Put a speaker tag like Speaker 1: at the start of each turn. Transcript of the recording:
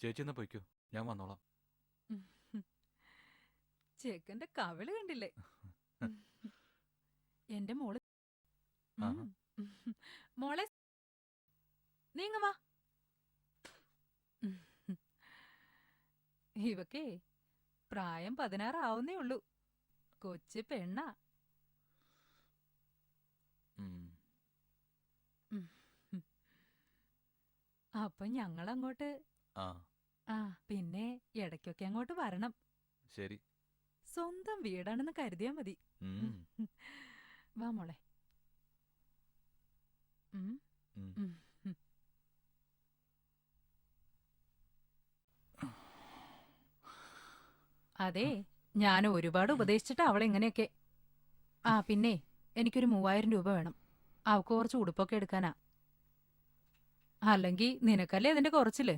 Speaker 1: ചേച്ചി എന്നാ പൊയ്ക്കോ, ഞാൻ വന്നോളാം.
Speaker 2: ഉം, ഉം. ചെക്കന്റെ കവിള് കണ്ടില്ലേ? ഉം, എന്റെ മോള് ഉം,
Speaker 1: ആഹാ.
Speaker 2: ഉം. മോളെ നീങ്ങ വാ. ഉം, ഉം. ഇവക്കേ പ്രായം 16 ആവുന്നേ ഉള്ളൂ. കൊച്ചു പെണ്ണാ.
Speaker 1: ഉം.
Speaker 2: ഉം, ഉം. അപ്പൊ ഞങ്ങളങ്ങോട്ട്
Speaker 1: ആ,
Speaker 2: ആ പിന്നെ ഇടയ്ക്കൊക്കെ അങ്ങോട്ട് വരണം.
Speaker 1: ശരി.
Speaker 2: സ്വന്തം വീടാണെന്ന് കരുതിയാ മതി. ഉം,
Speaker 1: ഉം.
Speaker 2: ഉം. വാ മോളെ. ഉം,
Speaker 1: ഉം.
Speaker 2: ഉം, ഉം. അതെ, ഞാൻ ഒരുപാട് ഉപദേശിച്ചിട്ടാ അവളെങ്ങനെയൊക്കെ. ആ പിന്നെ എനിക്കൊരു 3000 രൂപ വേണം. അവക്ക് കുറച്ച് ഉടുപ്പൊക്കെ എടുക്കാനാ. അല്ലെങ്കിൽ നിനക്കല്ലേ അതിന്റെ കുറച്ചില്.